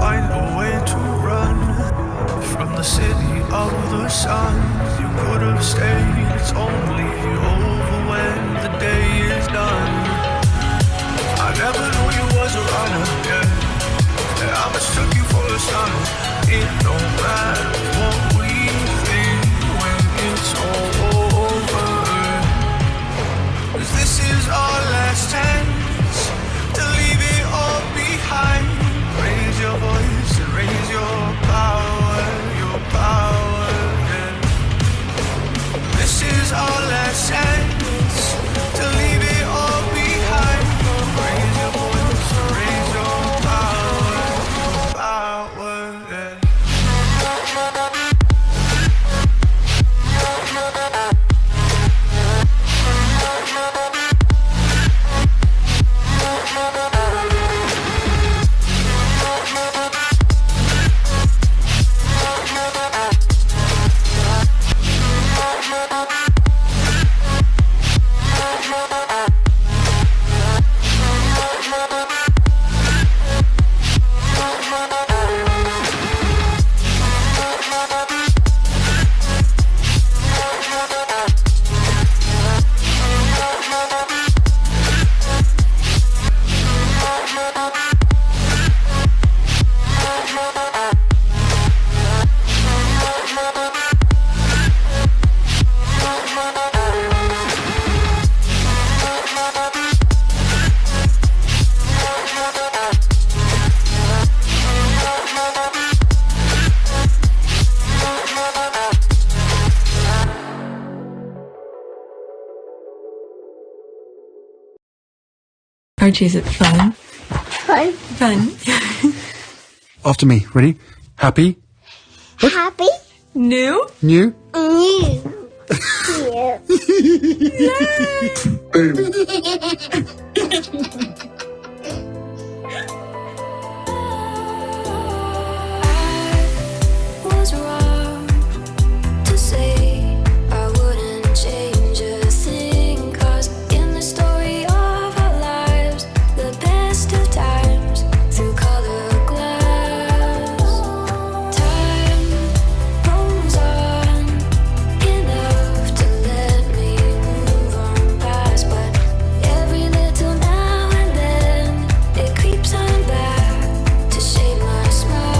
find a way to run from the city of the sun. You could have stayed, it's only over when the day is done. I never knew you was a runner, yeah. I mistook you for a son. It don't matter what we think when it's all over. 'Cause this is our last chance to leave it all behind. Raise your voice and raise your power, yeah. This is our last chance to leave it all behind. Raise your voice and raise your power, yeah. Archie, is it fun? Fun. Fun. After me. Ready? Happy? Happy. New? New? New. Was wrong to say I wouldn't change a thing, 'cause in the story of our lives, the best of times through colored glass, time rolls on enough to let me move on past, but every little now and then it creeps on back to shape my smile.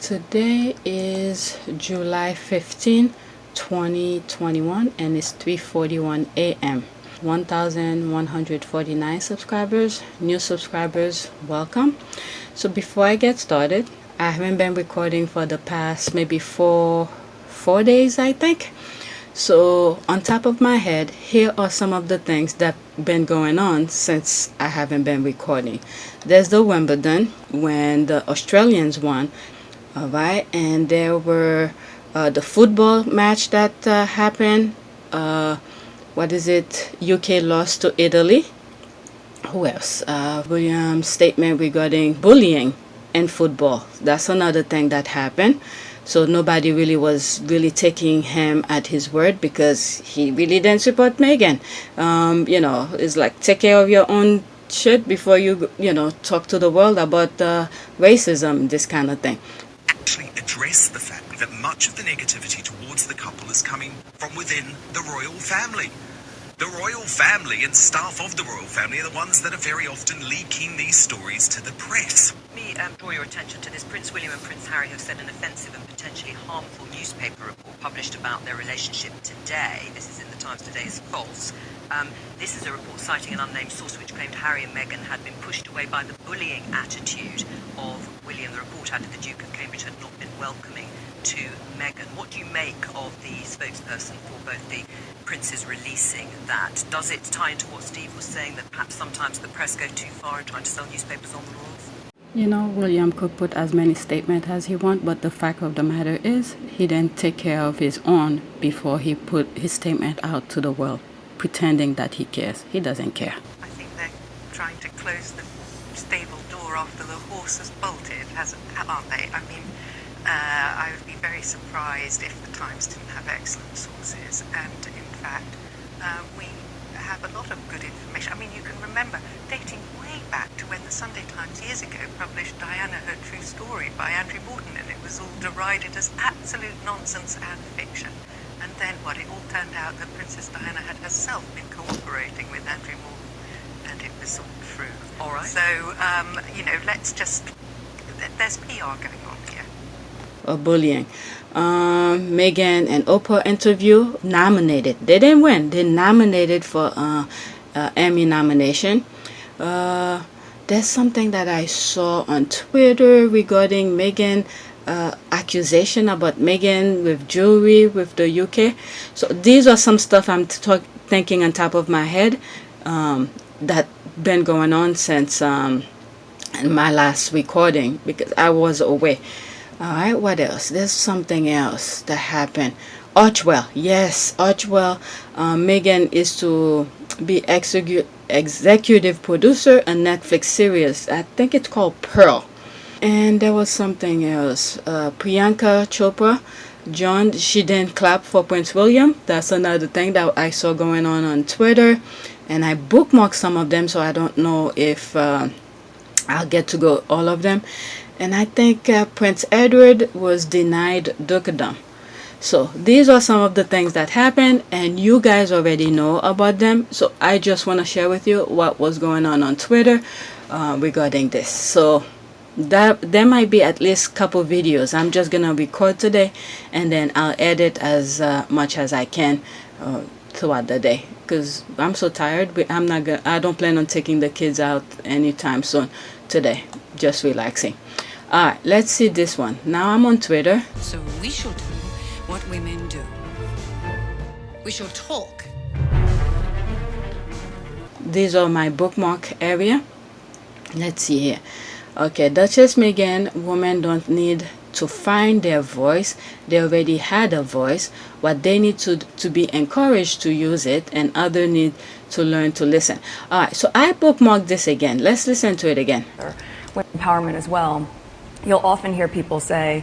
Today is July 15, 2021, and it's 3:41 a.m. 1,149 subscribers. New subscribers, welcome. So before I get started, I haven't been recording for the past maybe four days, I think. So on top of my head, here are some of the things that been going on since I haven't been recording. There's the Wimbledon, when the Australians won. All right, and there were the football match that happened. UK lost to Italy. Who else? William's statement regarding bullying in football. That's another thing that happened. So nobody really was taking him at his word, because he really didn't support Meghan. It's like, take care of your own shit before you talk to the world about racism, this kind of thing. Actually address the fact that much of the negativity towards the couple is coming from within the royal family. The royal family and staff of the royal family are the ones that are very often leaking these stories to the press. Let me draw your attention to this. Prince William and Prince Harry have said an offensive and potentially harmful newspaper report published about their relationship today. This is in the Times Today is false. This is a report citing an unnamed source which claimed Harry and Meghan had been pushed away by the bullying attitude of William. The report added the Duke of Cambridge had not been welcoming to Meghan. What do you make of the spokesperson for both the princes releasing that? Does it tie into what Steve was saying, that perhaps sometimes the press go too far in trying to sell newspapers on the royals? You know, William could put as many statements as he wants, but the fact of the matter is he didn't take care of his own before he put his statement out to the world, pretending that he cares. He doesn't care. I think they're trying to close the stable door after the horse has bolted, aren't they? I mean, I would be very surprised if the Times didn't have excellent sources, and in fact, we have a lot of good information. I mean, you can remember dating way back to when the Sunday Times years ago published Diana, Her True Story by Andrew Morton, and it was all derided as absolute nonsense and fiction. And then what? It all turned out that Princess Diana had herself been cooperating with Andrew Morton, and it was all true. All right. So, let's just... There's PR going on here. Bullying. Meghan and Oprah interview, nominated. They didn't win. They nominated for Emmy nomination. There's something that I saw on Twitter regarding Meghan, accusation about Meghan with jewelry with the UK. So these are some stuff I'm thinking on top of my head that been going on since my last recording, because I was away. Alright, what else? There's something else that happened. Archwell. Yes, Archwell. Meghan is to be executive producer a Netflix series. I think it's called Pearl. And there was something else. Priyanka Chopra joined. She didn't clap for Prince William. That's another thing that I saw going on Twitter. And I bookmarked some of them, so I don't know if I'll get to go all of them. And I think Prince Edward was denied dukedom. So these are some of the things that happened, and you guys already know about them. So I just want to share with you what was going on Twitter regarding this. So that there might be at least a couple videos. I'm just gonna record today, and then I'll edit as much as I can throughout the day, because I'm so tired. But I don't plan on taking the kids out anytime soon today. Just relaxing. Alright, let's see this one. Now I'm on Twitter. So we shall do what women do. We shall talk. These are my bookmark area. Let's see here. Okay, Duchess Meghan, women don't need to find their voice. They already had a voice. What they need to be encouraged to use it, and others need to learn to listen. Alright, so I bookmarked this again. Let's listen to it again. Empowerment as well. You'll often hear people say,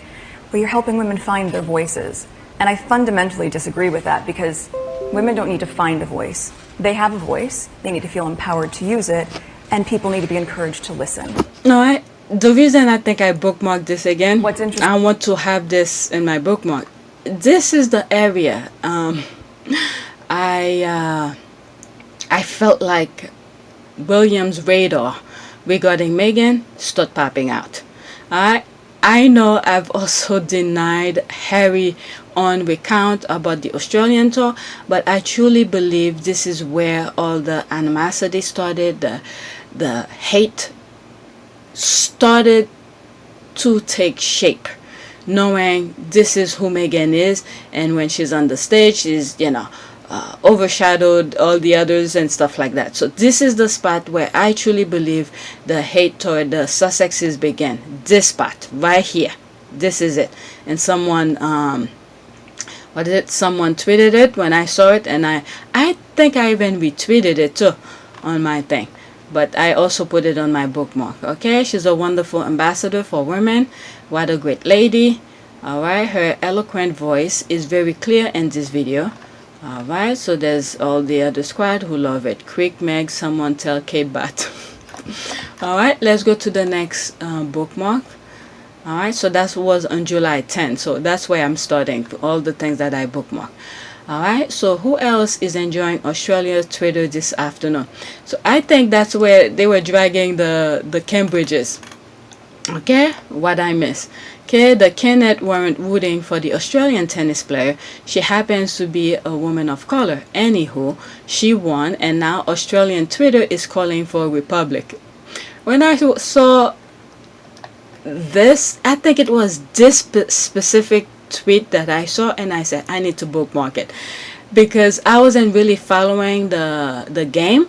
well, you're helping women find their voices. And I fundamentally disagree with that, because women don't need to find a voice. They have a voice, they need to feel empowered to use it, and people need to be encouraged to listen. No, the reason I think I bookmarked this again, what's interesting, I want to have this in my bookmark. This is the area I felt like William's radar regarding Meghan start popping out. I know I've also denied Harry on recount about the Australian tour, but I truly believe this is where all the animosity started, the hate started to take shape, knowing this is who Meghan is, and when she's on the stage, she's, overshadowed all the others and stuff like that. So this is the spot where I truly believe the hate toward the Sussexes began. This spot right here. This is it. And someone someone tweeted it when I saw it, and I think I even retweeted it too on my thing. But I also put it on my bookmark. Okay, she's a wonderful ambassador for women. What a great lady. Alright, her eloquent voice is very clear in this video. Alright, so there's all the other squad who love it. Quick Meg, someone tell Kate Bat. Alright, let's go to the next bookmark. Alright, so that was on July 10th. So that's where I'm starting, all the things that I bookmark. All right, so who else is enjoying Australia's Twitter this afternoon? So I think that's where they were dragging the Cambridges. Okay, what I miss. Okay, the Kenneth weren't rooting for the Australian tennis player. She happens to be a woman of color. Anywho, she won, and now Australian Twitter is calling for a republic. When I saw this, I think it was this specific tweet that I saw, and I said I need to bookmark it, because I wasn't really following the game,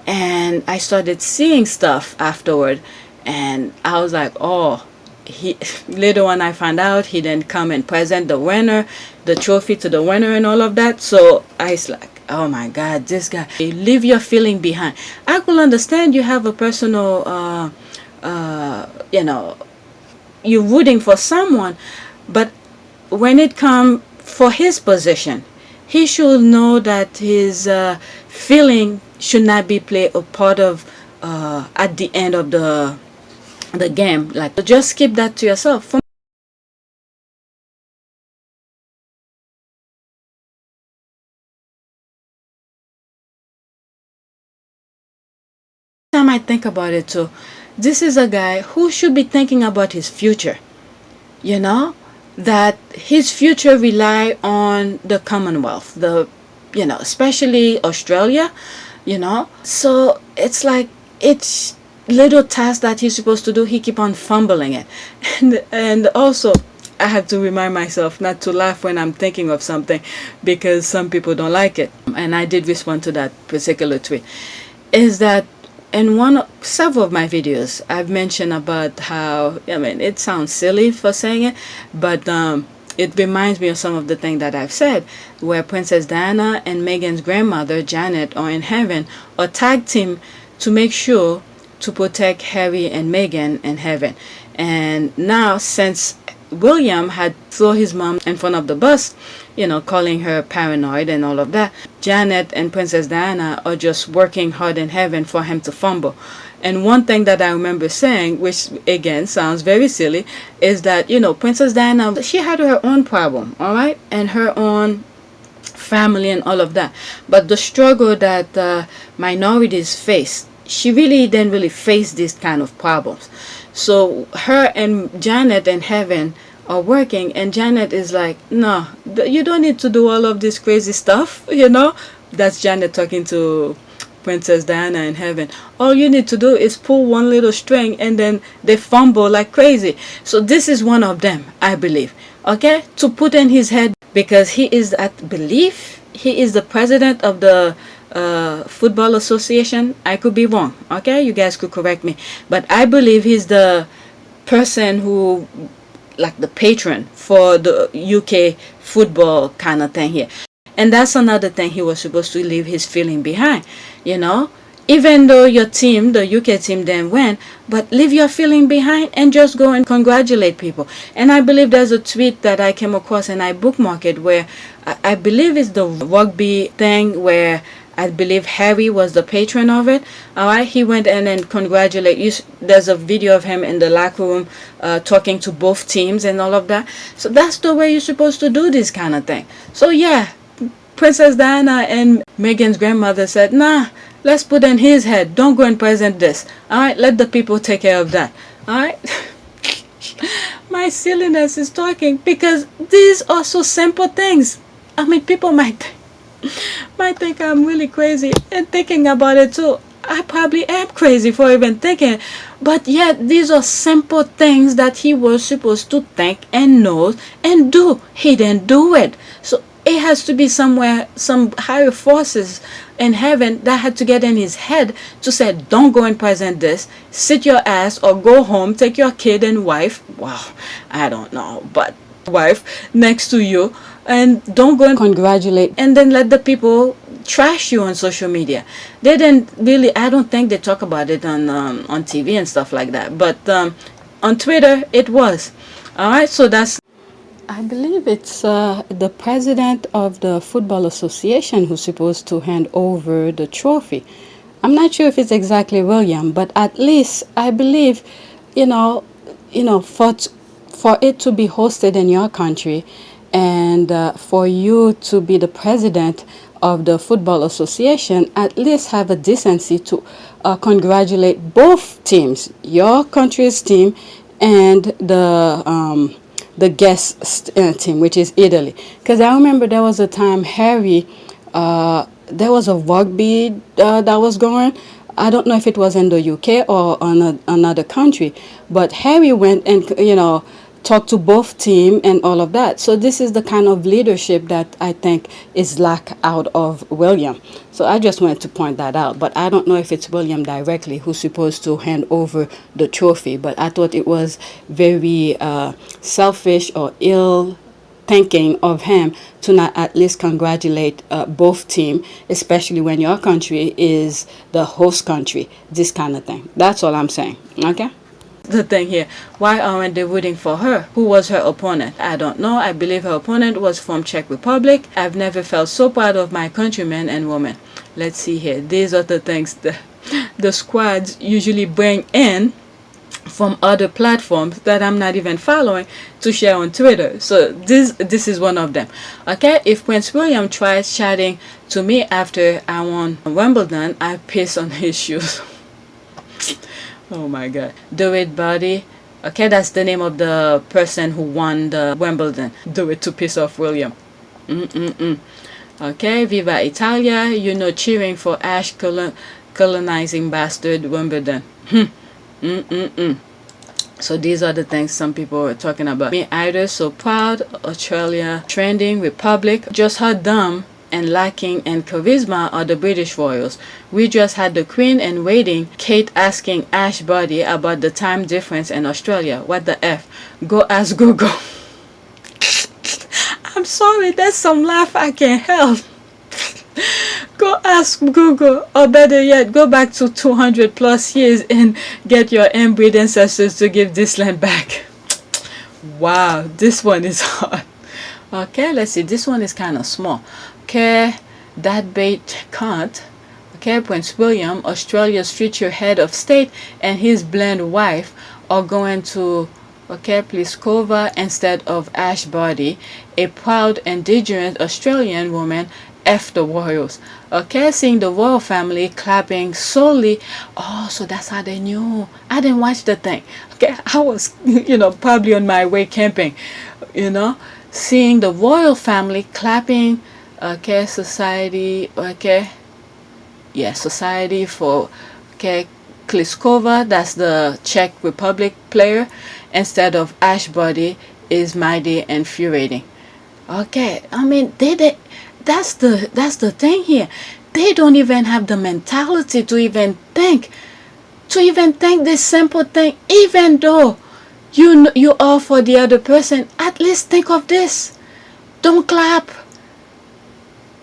and I started seeing stuff afterward, and I was like, oh, he later on I found out he didn't come and present the winner, the trophy to the winner and all of that. So I was like, oh my god, this guy, leave your feeling behind. I could understand you have a personal you know, you're rooting for someone, but when it comes for his position, he should know that his feeling should not be played a part of at the end of the game. Like, just keep that to yourself. For time I think about it too, this is a guy who should be thinking about his future, you know, that his future rely on the Commonwealth, the, you know, especially Australia, you know. So it's like, it's little task that he's supposed to do, he keep on fumbling it. And also I have to remind myself not to laugh when I'm thinking of something, because some people don't like it, and I did respond to that particular tweet. Is that in several of my videos I've mentioned about how, I mean, it sounds silly for saying it, but it reminds me of some of the things that I've said, where Princess Diana and Meghan's grandmother Janet are in heaven, or tag team to make sure to protect Harry and Meghan in heaven. And now, since William had thrown his mom in front of the bus, you know, calling her paranoid and all of that, Janet and Princess Diana are just working hard in heaven for him to fumble. And one thing that I remember saying, which again sounds very silly, is that, you know, Princess Diana, she had her own problem, all right, and her own family and all of that. But the struggle that minorities face, she really didn't really face these kind of problems. So her and Janet in heaven are working, and Janet is like, no, you don't need to do all of this crazy stuff, you know. That's Janet talking to Princess Diana in heaven. All you need to do is pull one little string, and then they fumble like crazy. So this is one of them, I believe, okay, to put in his head, because he is, I believe, he is the president of the Football Association. I could be wrong, okay, you guys could correct me, but I believe he's the person who, like, the patron for the UK football kind of thing here. And that's another thing he was supposed to leave his feeling behind, you know. Even though your team, the UK team, didn't win, but leave your feeling behind and just go and congratulate people. And I believe there's a tweet that I came across and I bookmarked it, where I believe it's the rugby thing, where I believe Harry was the patron of it. All right, he went in and congratulate you. There's a video of him in the locker room talking to both teams and all of that. So that's the way you're supposed to do this kind of thing. So yeah, Princess Diana and Meghan's grandmother said, nah, let's put in his head, don't go and present this. All right, let the people take care of that. All right. My silliness is talking, because these are so simple things. I mean, people might think I'm really crazy, and thinking about it too, I probably am crazy for even thinking, but yet these are simple things that he was supposed to think and know and do. He didn't do it. So it has to be somewhere, some higher forces in heaven that had to get in his head to say, don't go and present this, sit your ass, or go home, take your kid and wife, wow, I don't know, but wife next to you, and don't go and congratulate, and then let the people trash you on social media. They didn't really, I don't think they talk about it on TV and stuff like that, but on Twitter it was. All right, so that's, I believe it's the president of the Football Association who's supposed to hand over the trophy. I'm not sure if it's exactly William, but at least I believe, you know, for it to be hosted in your country, and for you to be the president of the Football Association, at least have a decency to congratulate both teams, your country's team and the guest team, which is Italy. Because I remember there was a time Harry, there was a rugby that was going. I don't know if it was in the UK or another country, but Harry went and talked to both team and all of that. So this is the kind of leadership that I think is lack out of William. So I just wanted to point that out. But I don't know if it's William directly who's supposed to hand over the trophy. But I thought it was very selfish or ill thinking of him to not at least congratulate both team, especially when your country is the host country. This kind of thing. That's all I'm saying. Okay. The thing here, why aren't they rooting for her? Who was her opponent? I don't know. I believe her opponent was from Czech Republic. I've never felt so proud of my countrymen and women. Let's see here. These are the things the squads usually bring in from other platforms that I'm not even following to share on Twitter. So this is one of them. Okay, if Prince William tries chatting to me after I won Wimbledon, I piss on his shoes. Oh my god. Do it, buddy. Okay, that's the name of the person who won the Wimbledon. Do it to piss off William. Okay, Viva Italia. You know, cheering for Ash colonizing bastard Wimbledon. So these are the things some people were talking about. Me either so proud, Australia trending, Republic. Just how dumb and lacking in charisma are the British royals. We just had the Queen in waiting, Kate asking Ash Buddy about the time difference in Australia. What the F? Go ask Google. I'm sorry, that's some laugh I can't help. Go ask Google, or better yet, go back to 200 plus years and get your inbreed ancestors to give this land back. Wow, this one is hard. Okay, let's see, this one is kind of small. Okay, that bait can't. Okay, Prince William, Australia's future head of state, and his blonde wife are going to, okay, Pliskova instead of Ash Barty, a proud indigenous Australian woman. F the royals. Okay, seeing the royal family clapping solely. Oh, so that's how they knew. I didn't watch the thing. Okay, I was, probably on my way camping. Seeing the royal family clapping. Okay, society. Okay, yeah, society for. Okay, Kliskova. That's the Czech Republic player. Instead of Ash Barty is mighty infuriating. Okay, I mean they. That's the thing here. They don't even have the mentality to even think this simple thing. Even though you are for the other person, at least think of this. Don't clap,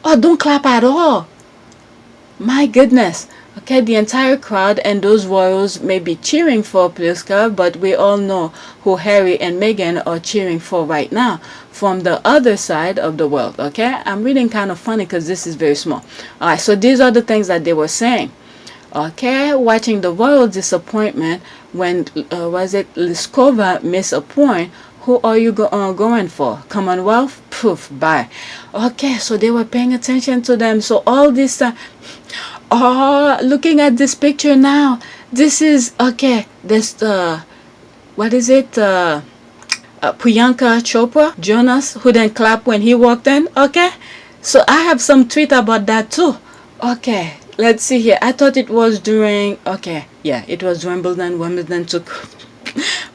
or don't clap at all. My goodness. Okay, the entire crowd and those royals may be cheering for Pliska, but we all know who Harry and Meghan are cheering for right now from the other side of the world. Okay, I'm reading kind of funny because this is very small. All right, so these are the things that they were saying. Okay, watching the royal disappointment when Liskova missed a point. Who are you going for? Commonwealth? Poof, bye. Okay, so they were paying attention to them. So all this time. Oh, looking at this picture now, this is okay. This what is it? Priyanka Chopra, Jonas, who didn't clap when he walked in. Okay, so I have some tweet about that too. Okay, let's see here. I thought it was during. Okay, yeah, it was Wimbledon. Wimbledon took.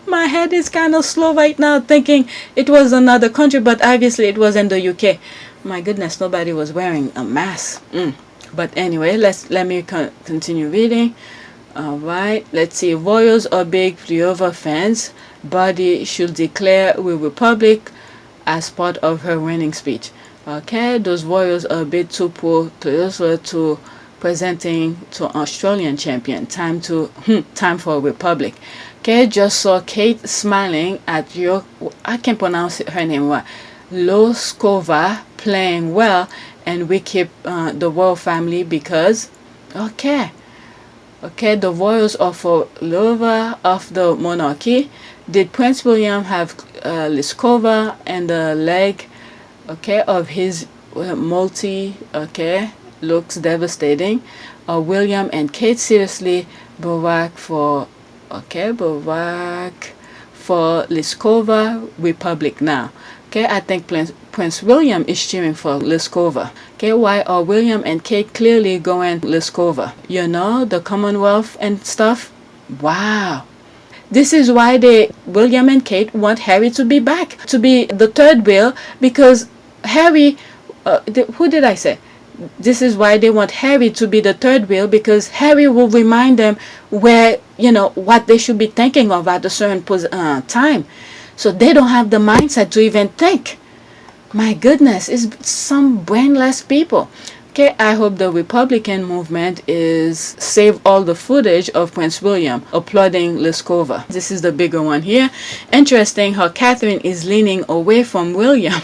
My head is kind of slow right now, thinking it was another country, but obviously it was in the UK. My goodness, nobody was wearing a mask. But anyway, let me continue reading. All right, let's see. Royals are big Pliova fans. Body should declare we Republic as part of her winning speech. Okay, those Royals are a bit too poor to presenting to Australian champion. Time for Republic. Okay, just saw Kate smiling at your. I can't pronounce her name right. Loskova playing well. And we keep the royal family because, okay, the royals are for love of the monarchy. Did Prince William have Liskova and the leg okay, of his multi, okay, looks devastating. William and Kate seriously bivouac for, okay, bivouac for Liskova Republic now. Okay, I think Prince William is cheering for Liskova. Okay, why are William and Kate clearly going Liskova? You know, the Commonwealth and stuff. Wow. This is why William and Kate want Harry to be back, to be the third wheel, because Harry, who did I say? This is why they want Harry to be the third wheel, because Harry will remind them where, you know, what they should be thinking of at a certain time. So they don't have the mindset to even think. My goodness, it's some brainless people. Okay, I hope the Republican movement is save all the footage of Prince William applauding Liskova. This is the bigger one here. Interesting how Catherine is leaning away from William.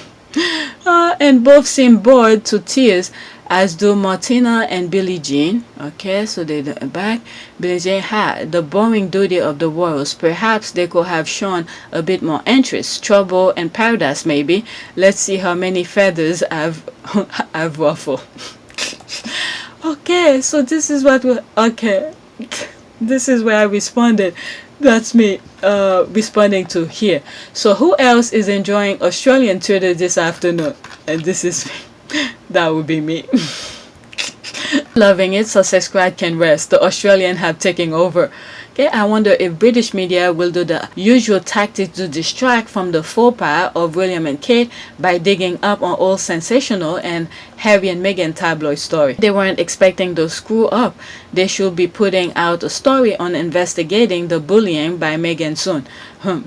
And both seem bored to tears, as do Martina and Billie Jean. Okay, so they're back. Billie Jean had the boring duty of the royals. Perhaps they could have shown a bit more interest. Trouble and paradise, maybe. Let's see how many feathers I've ruffled. Okay, so this is what okay. This is where I responded. That's me responding to here. So who else is enjoying Australian Twitter this afternoon? And this is me. That would be me. Loving it. Sussex crowd can rest. The Australian have taken over. Okay, I wonder if British media will do the usual tactic to distract from the faux pas of William and Kate by digging up on old sensational and Harry and Meghan tabloid story. They weren't expecting to screw up. They should be putting out a story on investigating the bullying by Meghan soon.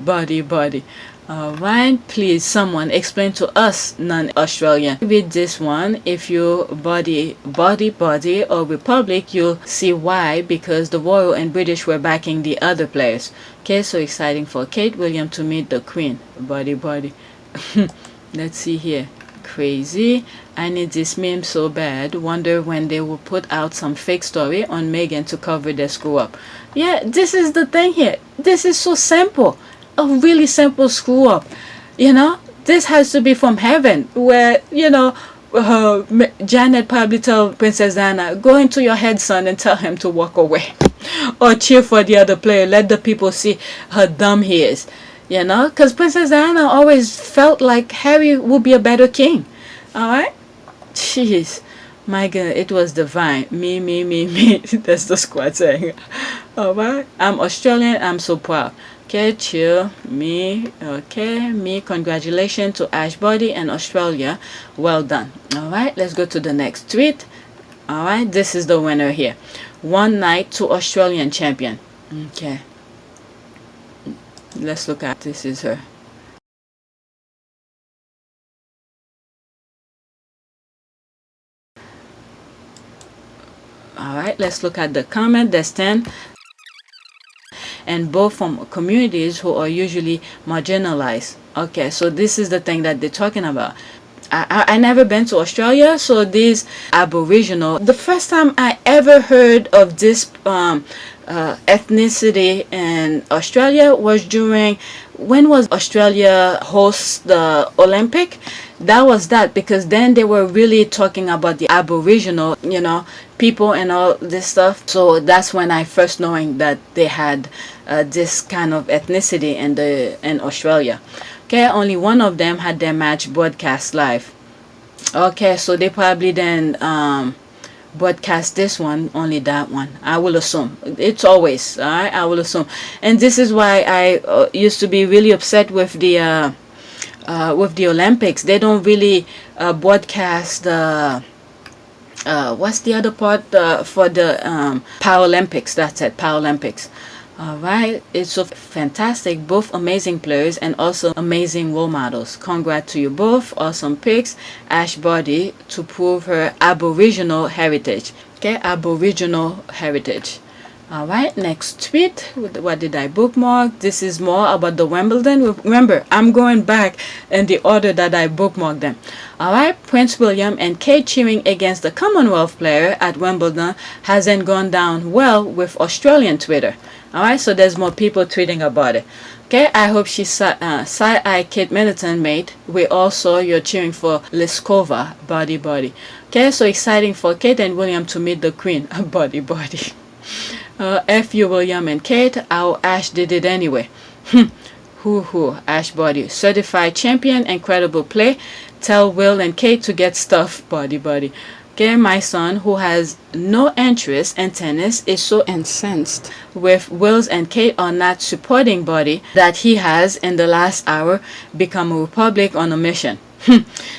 Body. Alright, please someone explain to us non-Australian. With this one, if you body or Republic, you'll see why, because the Royal and British were backing the other players. Okay, so exciting for Kate William to meet the Queen. Body. Let's see here. Crazy. I need this meme so bad. Wonder when they will put out some fake story on Meghan to cover their screw up. Yeah, this is the thing here. This is so simple. A really simple screw up, you know. This has to be from heaven, where, you know, Janet probably tell Princess Diana, go into your head, son, and tell him to walk away, or cheer for the other player. Let the people see how dumb he is, you know, because Princess Diana always felt like Harry would be a better king. All right, jeez, my God, it was divine. Me. That's the squad saying. All right, I'm Australian. I'm so proud. Okay, chill. Me. Congratulations to Ashbody and Australia. Well done. All right, let's go to the next tweet. All right, this is the winner here. One night to Australian champion. Okay. Let's look at this. Is her. All right, let's look at the comment. There's 10. And both from communities who are usually marginalized. Okay, so this is the thing that they're talking about. I never been to Australia, so these Aboriginal, the first time I ever heard of this ethnicity in Australia was during, when was Australia host the Olympic? That was that, because then they were really talking about the Aboriginal, you know, people and all this stuff. So that's when I first knowing that they had this kind of ethnicity in Australia. Okay, only one of them had their match broadcast live. Okay, so they probably then broadcast this one, only that one. I will assume. It's always, alright, I will assume. And this is why I used to be really upset with the Olympics. They don't really broadcast the what's the other part for the Paralympics. That's it, Paralympics. All right, it's so fantastic. Both amazing players and also amazing role models. Congrats to you both. Awesome picks. Ash Body to prove her Aboriginal heritage. Okay, Aboriginal heritage. All right, next tweet. What did I bookmark? This is more about the Wimbledon. Remember, I'm going back in the order that I bookmarked them. All right, Prince William and Kate cheering against the Commonwealth player at Wimbledon hasn't gone down well with Australian Twitter. All right, so there's more people tweeting about it. Okay, I hope she's side-eye Kate Middleton, mate. We also, you're cheering for Liskova, body. Okay, so exciting for Kate and William to meet the Queen, body. F you, William and Kate. Our Ash did it anyway. Ash body. Certified champion, incredible play. Tell Will and Kate to get stuff, body. Okay, my son, who has no interest in tennis, is so incensed with Will's and Kate are not supporting body that he has, in the last hour, become a republic on a mission.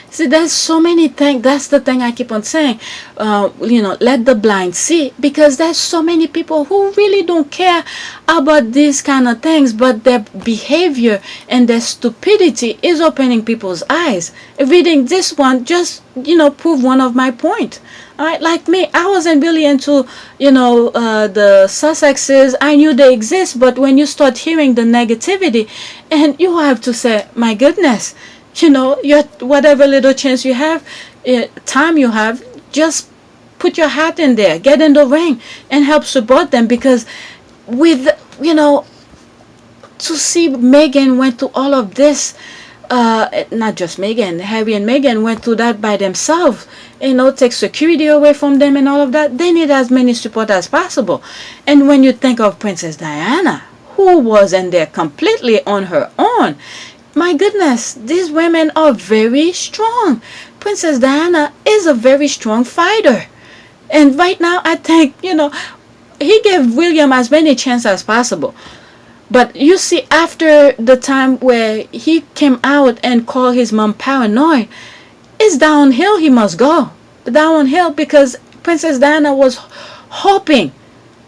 See, there's so many things. That's the thing I keep on saying. Let the blind see, because there's so many people who really don't care about these kind of things, but their behavior and their stupidity is opening people's eyes. Reading this one just, prove one of my point. All right, like me, I wasn't really into, the Sussexes. I knew they exist, but when you start hearing the negativity, and you have to say, my goodness, your whatever little chance you have, time you have, just put your hat in there, get in the ring, and help support them. Because with to see Meghan went through all of this, not just Meghan, Harry and Meghan went through that by themselves. Take security away from them and all of that. They need as many support as possible. And when you think of Princess Diana, who was in there completely on her own, my goodness, these women are very strong. Princess Diana is a very strong fighter. And right now, I think, he gave William as many chances as possible. But you see, after the time where he came out and called his mom paranoid, it's downhill he must go. Downhill, because Princess Diana was hoping,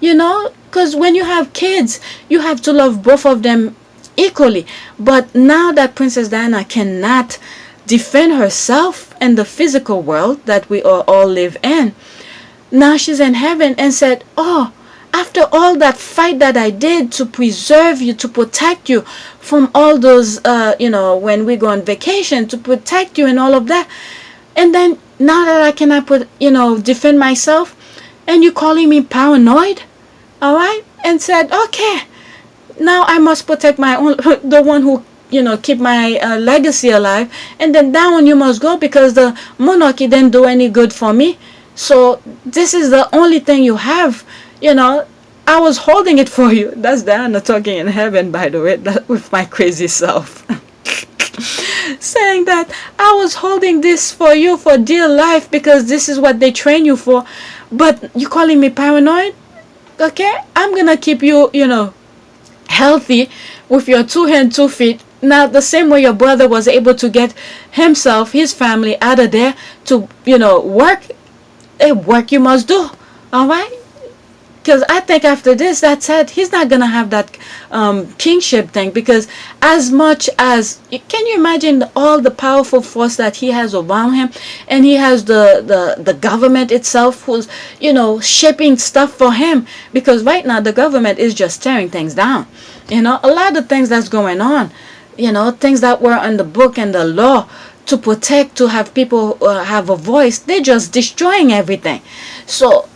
because when you have kids, you have to love both of them equally. But now that Princess Diana cannot defend herself in the physical world that we all live in, now she's in heaven and said, after all that fight that I did to preserve you, to protect you from all those, when we go on vacation, to protect you and all of that, and then now that I cannot defend myself, and you calling me paranoid, all right, and said, okay, now I must protect my own, the one who, keep my legacy alive. And then that one you must go, because the monarchy didn't do any good for me. So this is the only thing you have. I was holding it for you. That's Diana talking in heaven, by the way, with my crazy self. Saying that I was holding this for you for dear life, because this is what they train you for. But you calling me paranoid? Okay, I'm gonna keep you, healthy with your 2 hands, 2 feet. Now, the same way your brother was able to get himself, his family out of there to, work, work you must do. All right? Because I think after this, that's it. He's not going to have that kingship thing, because as much as, can you imagine all the powerful force that he has around him, and he has the government itself who's, shaping stuff for him, because right now the government is just tearing things down. A lot of things that's going on, things that were in the book and the law to protect, to have people have a voice, they're just destroying everything. So,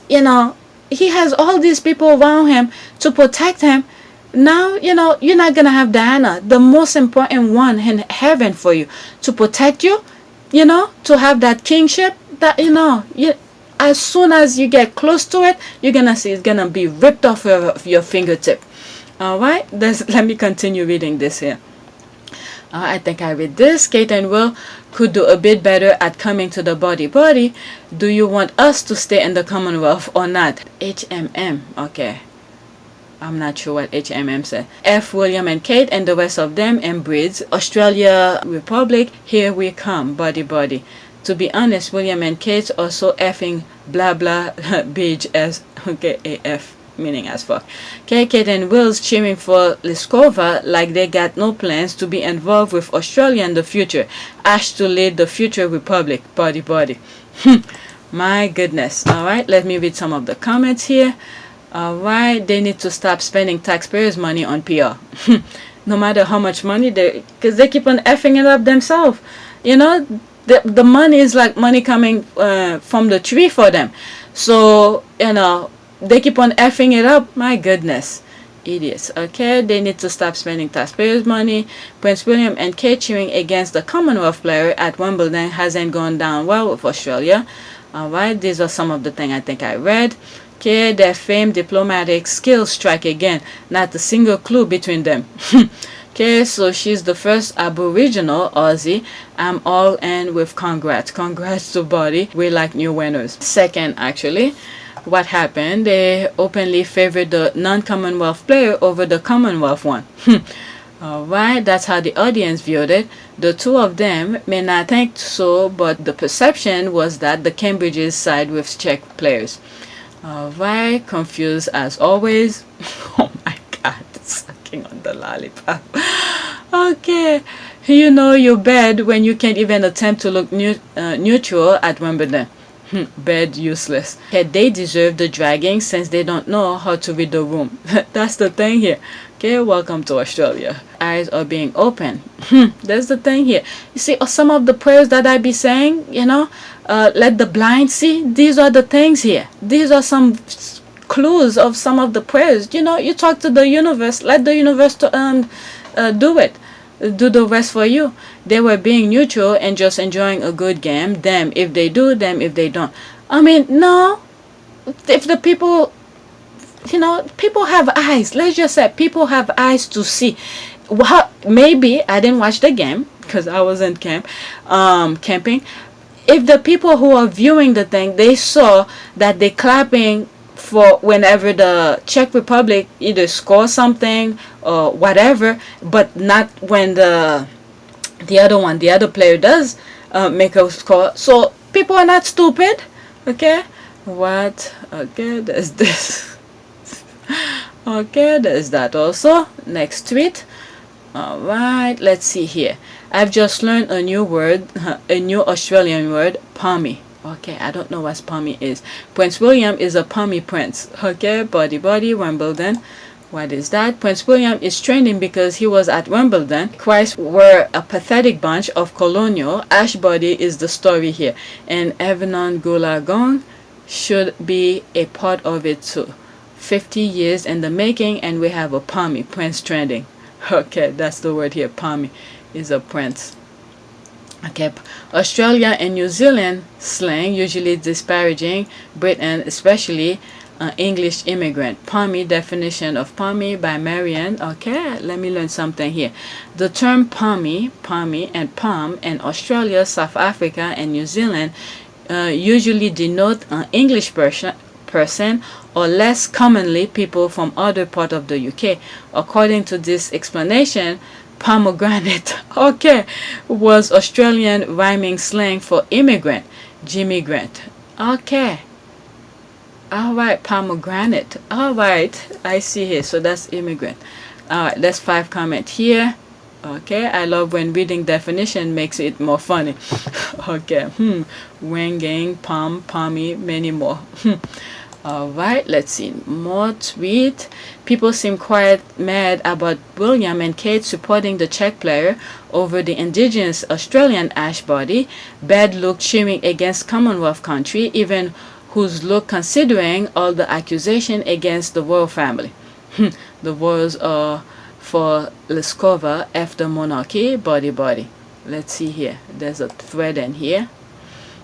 he has all these people around him to protect him. Now, you're not going to have Diana, the most important one in heaven for you, to protect you, to have that kingship, that, as soon as you get close to it, you're going to see it's going to be ripped off of your fingertip. All right, let me continue reading this here. I think I read this. Kate and Will could do a bit better at coming to the body. Do you want us to stay in the Commonwealth or not? HMM. Okay. I'm not sure what HMM said. F William and Kate and the rest of them and breeds. Australia Republic, here we come, body. To be honest, William and Kate are so effing blah blah beige as, okay, AF. Meaning as fuck. Kate and Will's cheering for Liskova like they got no plans to be involved with Australia in the future. Ash to lead the future republic. Body. My goodness. Alright, let me read some of the comments here. Alright, they need to stop spending taxpayers' money on PR. No matter how much money because they keep on effing it up themselves. You know, the money is like money coming from the tree for them. So, you know, they keep on effing it up. My goodness. Idiots. Okay, they need to stop spending taxpayers' money. Prince William and Kate cheering against the Commonwealth player at Wimbledon hasn't gone down well with Australia. Alright, these are some of the things I think I read. Okay, their famed diplomatic skills strike again. Not a single clue between them. Okay, so she's the first Aboriginal Aussie. I'm all in with congrats. Congrats to Buddy. We like new winners. Second, actually, what happened? They openly favored the non-Commonwealth player over the Commonwealth one. Alright, that's how the audience viewed it. The two of them may not think so, but the perception was that the Cambridges side with Czech players. Alright, confused as always. Oh my god, sucking on the lollipop. Okay, you know you're bad when you can't even attempt to look neutral at Wimbledon. Bad, useless. Okay, they deserve the dragging since they don't know how to read the room. That's the thing here. Okay, welcome to Australia. Eyes are being open. That's the thing here. You see, some of the prayers that I be saying, you know, let the blind see. These are the things here. These are some clues of some of the prayers. You know, you talk to the universe. Let the universe do it. Do the rest for you. They were being neutral and just enjoying a good game. Them if they do, them if they don't. I mean, no. If the people, you know, people have eyes. Let's just say people have eyes to see. Maybe I didn't watch the game because I was in camping. If the people who are viewing the thing, they saw that they clapping for whenever the Czech Republic either score something or whatever, but not when the other player does make a score. So people are not stupid. Okay, what? Okay, there's this. Okay, there's that also. Next tweet. Alright, let's see here. I've just learned a new word, a new Australian word, pommy. Okay, I don't know what pommy is. Prince William is a pommy prince. Okay, buddy, Wimbledon. What is that? Prince William is trending because he was at Wimbledon. Christ were a pathetic bunch of colonial. Ash Body is the story here. And Evanon Goolagong should be a part of it too. 50 years in the making and we have a pommy, prince trending. Okay, that's the word here. Pommy is a prince. Okay, Australia and New Zealand slang, usually disparaging Britain, especially English immigrant. Pommy, definition of pommy by Marian. Okay, let me learn something here. The term pommy and palm in Australia, South Africa and New Zealand usually denote an English person or less commonly people from other part of the UK. According to this explanation, pomegranate, okay, was Australian rhyming slang for immigrant, Jimmy Grant. Okay. Alright, pomegranate. Alright, I see here. So that's immigrant. Alright, let's 5 comment here. Okay, I love when reading definition makes it more funny. Okay, wanging, palm, pommy, many more. Alright, let's see more tweet. People seem quite mad about William and Kate supporting the Czech player over the indigenous Australian Ash Body. Bad look cheering against Commonwealth country, even whose look considering all the accusation against the royal family. The royals are for Leskova after monarchy, body. Let's see here. There's a thread in here.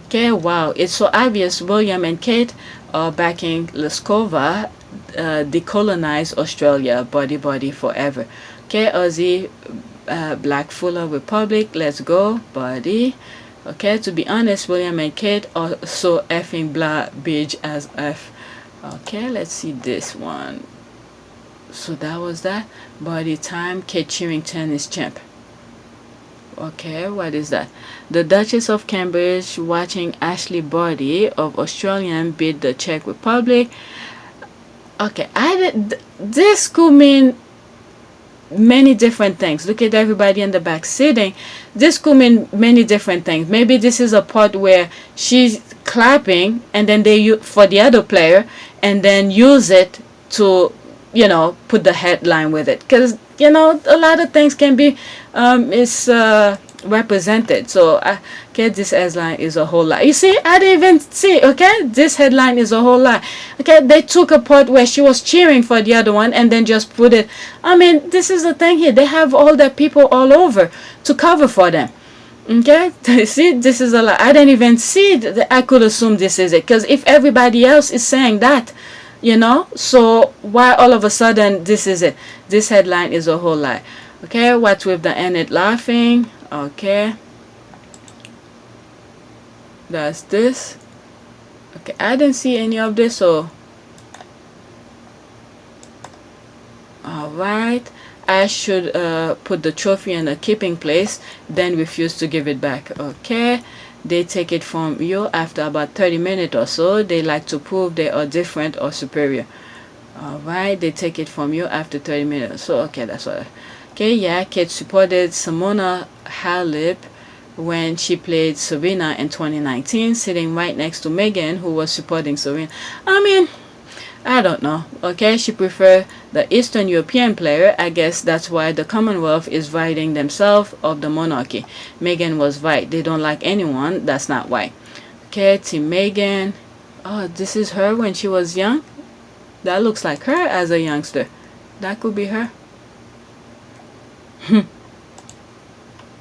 Okay, wow, it's so obvious William and Kate are backing Leskova decolonize Australia, body forever. Okay, Aussie, Black Fuller Republic, let's go, buddy. Okay, to be honest, William and Kate are so effing blah bitch as F. Okay, let's see this one. So that was that. Body time, Kate cheering tennis champ. Okay, what is that? The Duchess of Cambridge watching Ashley Barty of Australian beat the Czech Republic. Okay, this could mean many different things. Look at everybody in the back sitting. This could mean many different things. Maybe this is a part where she's clapping and then they for the other player and then use it to, you know, put the headline with it, because, you know, a lot of things can be represented. So okay, this headline is a whole lie. You see, I didn't even see. Okay, this headline is a whole lie. Okay, they took a part where she was cheering for the other one and then just put it. I mean, this is the thing here, they have all the people all over to cover for them. Okay, see, this is a lie. I didn't even see it. I could assume this is it, because if everybody else is saying that, you know, so why all of a sudden this is it? This headline is a whole lie. Okay, what's with the end it laughing? Okay, that's this. Okay, I didn't see any of this, so all right, I should put the trophy in a keeping place, then refuse to give it back. Okay, they take it from you after about 30 minutes or so. They like to prove they are different or superior. All right, they take it from you after 30 minutes. So okay, that's what. Okay, yeah, Kate supported Simona Halep when she played Serena in 2019, sitting right next to Megan, who was supporting Serena. I mean, I don't know. Okay, she preferred the Eastern European player. I guess that's why the Commonwealth is righting themselves of the monarchy. Megan was right. They don't like anyone that's not white. Okay, Team Megan. Oh, this is her when she was young. That looks like her as a youngster. That could be her.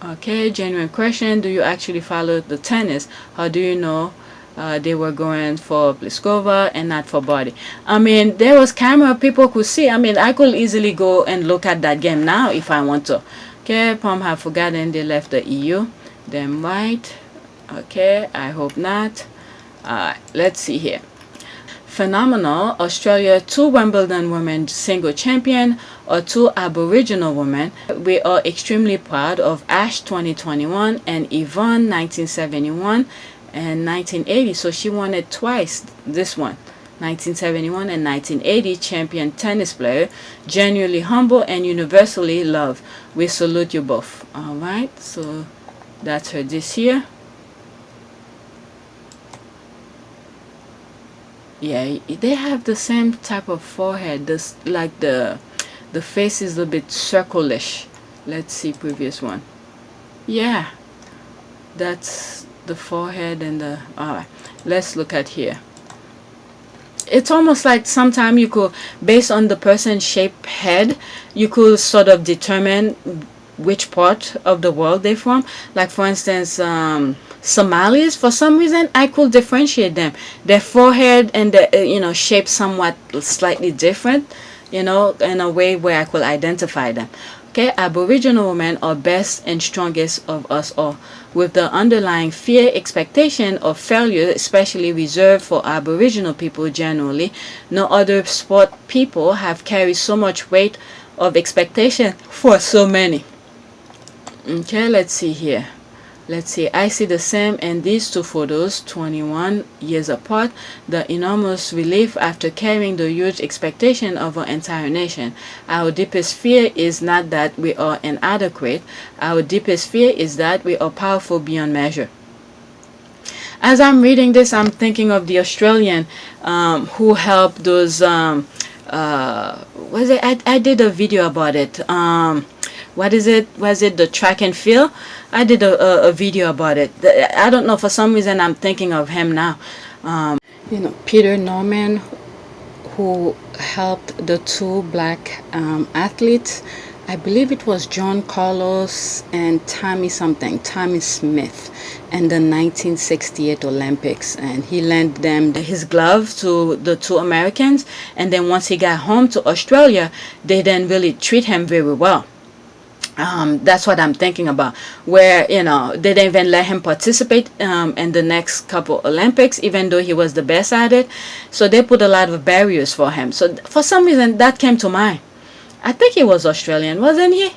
Okay, genuine question. Do you actually follow the tennis? How do you know they were going for Pliskova and not for Barty? I mean, there was camera, people could see. I mean, I could easily go and look at that game now if I want to. Okay, Palm have forgotten they left the EU. They might. Okay, I hope not. Let's see here. Phenomenal. Australia 2 Wimbledon women single champion or 2 Aboriginal women. We are extremely proud of Ash 2021 and Yvonne 1971 and 1980. So she won it twice. This one, 1971 and 1980, champion tennis player, genuinely humble and universally loved. We salute you both. All right, so that's her this year. Yeah, they have the same type of forehead. This, like the face is a bit circle-ish. Let's see previous one. Yeah, that's the forehead and the. Alright, let's look at here. It's almost like sometimes you could, based on the person's shaped head, you could sort of determine which part of the world they're from. Like for instance, Somalis, for some reason I could differentiate them. Their forehead and the shape somewhat slightly different, in a way where I could identify them. Okay, Aboriginal women are best and strongest of us all, with the underlying fear, expectation of failure, especially reserved for Aboriginal people generally. No other sport people have carried so much weight of expectation for so many. Okay, let's see here. Let's see, I see the same in these two photos, 21 years apart. The enormous relief after carrying the huge expectation of our entire nation. Our deepest fear is not that we are inadequate. Our deepest fear is that we are powerful beyond measure. As I'm reading this, I'm thinking of the Australian who helped those, I did a video about it. What is it? Was it the track and field? I did a video about it. I don't know, for some reason I'm thinking of him now. Peter Norman, who helped the two black athletes. I believe it was John Carlos and Tommy Smith, in the 1968 Olympics, and he lent them his glove to the two Americans, and then once he got home to Australia, they didn't really treat him very well. That's what I'm thinking about, where they didn't even let him participate in the next couple Olympics, even though he was the best at it. So they put a lot of barriers for him. So for some reason that came to mind. I think he was Australian, wasn't he?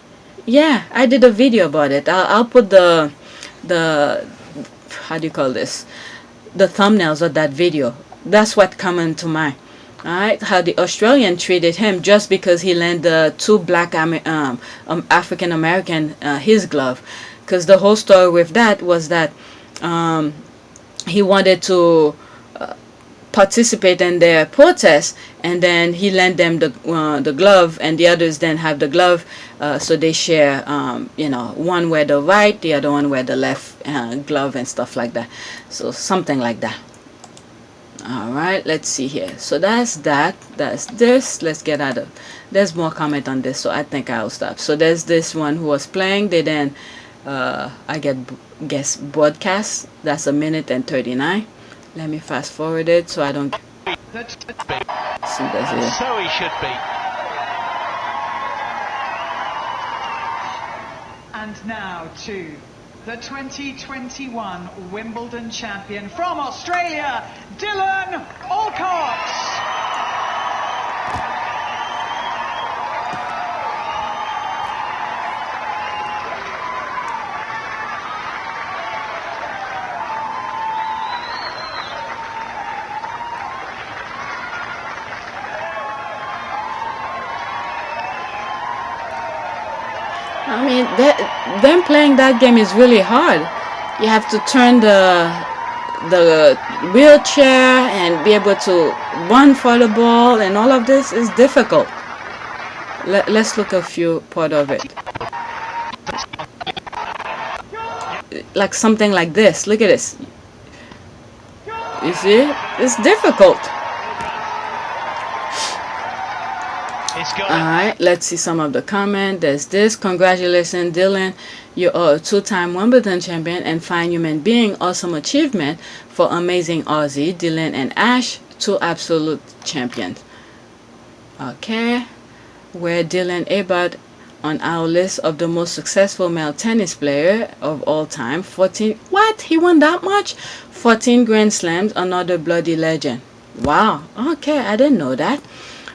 Yeah, I did a video about it. I'll put the how do you call this, the thumbnails of that video. That's what came to mind. Alright, how the Australian treated him just because he lent the two black African American his glove. Because the whole story with that was that he wanted to participate in their protest, and then he lent them the glove, and the others then have the glove, so they share, one wear the right, the other one wear the left glove and stuff like that. So something like that. All right, let's see here. So that's this. Let's get out of, there's more comment on this, so I think I'll stop. So there's this one who was playing. They then guess broadcast. That's 1:39. Let me fast forward it so I don't see this here. So he should be. And now to the 2021 Wimbledon champion from Australia, Dylan Alcott. I mean, them playing that game is really hard. You have to turn the wheelchair and be able to run for the ball, and all of this is difficult. Let's look a few part of it. Like something like this. Look at this. You see? It's difficult. Alright, let's see some of the comment. There's this. Congratulations, Dylan. You are a two-time Wimbledon champion and fine human being. Awesome achievement for amazing Aussie. Dylan and Ash, two absolute champions. Okay. Where Dylan Abad on our list of the most successful male tennis player of all time. 14. What? He won that much? 14 Grand Slams. Another bloody legend. Wow. Okay, I didn't know that.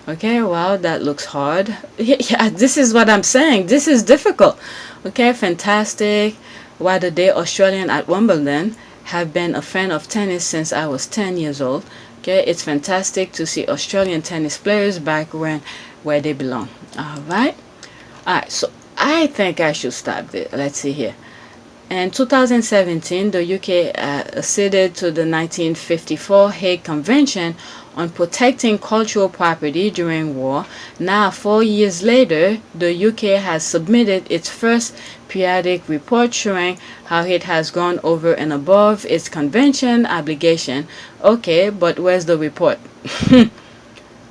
Okay, wow, that looks hard. Yeah, this is what I'm saying. This is difficult. Okay, fantastic. Why the day Australian at Wimbledon. Have been a fan of tennis since I was 10 years old. Okay, it's fantastic to see Australian tennis players back where they belong. Alright, so I think I should stop there. Let's see here. In 2017, the UK acceded to the 1954 Hague Convention on protecting cultural property during war. Now, 4 years later, the UK has submitted its first periodic report showing how it has gone over and above its convention obligation. Okay, but where's the report?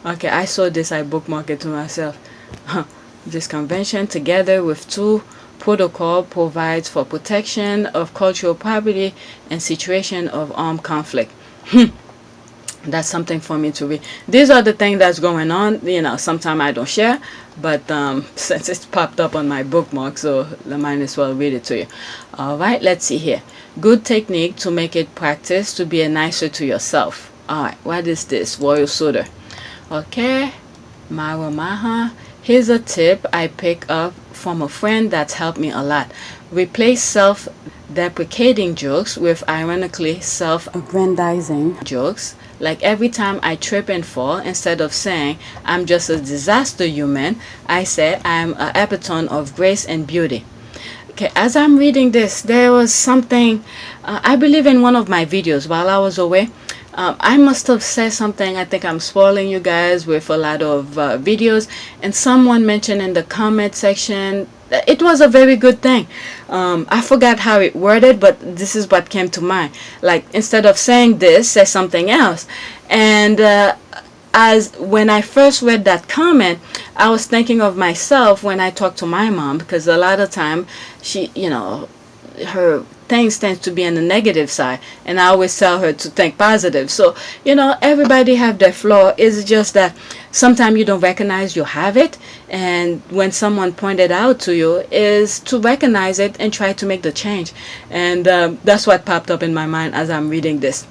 Okay, I saw this, I bookmarked it to myself. This convention, together with two protocol, provides for protection of cultural property and situation of armed conflict. That's something for me to read. These are the things that's going on. You know, sometimes I don't share, but since it's popped up on my bookmark, so I might as well read it to you. Alright, let's see here. Good technique to make it practice to be a nicer to yourself. Alright, what is this? Royal Suitor. Okay, Mara Maha. Here's a tip I pick up from a friend that's helped me a lot. Replace self-deprecating jokes with ironically self-aggrandizing jokes. Like every time I trip and fall, instead of saying I'm just a disaster human, I say I'm an epitome of grace and beauty. Okay, as I'm reading this, there was something, I believe in one of my videos while I was away, I must have said something. I think I'm spoiling you guys with a lot of videos, and someone mentioned in the comment section, it was a very good thing. I forgot how it worded, but this is what came to mind. Like, instead of saying this, say something else. And as when I first read that comment, I was thinking of myself when I talk to my mom, because a lot of time she, you know, her things tend to be on the negative side, and I always tell her to think positive. So, you know, everybody have their flaw. It's just that sometimes you don't recognize you have it, and when someone pointed out to you, is to recognize it and try to make the change. And that's what popped up in my mind as I'm reading this.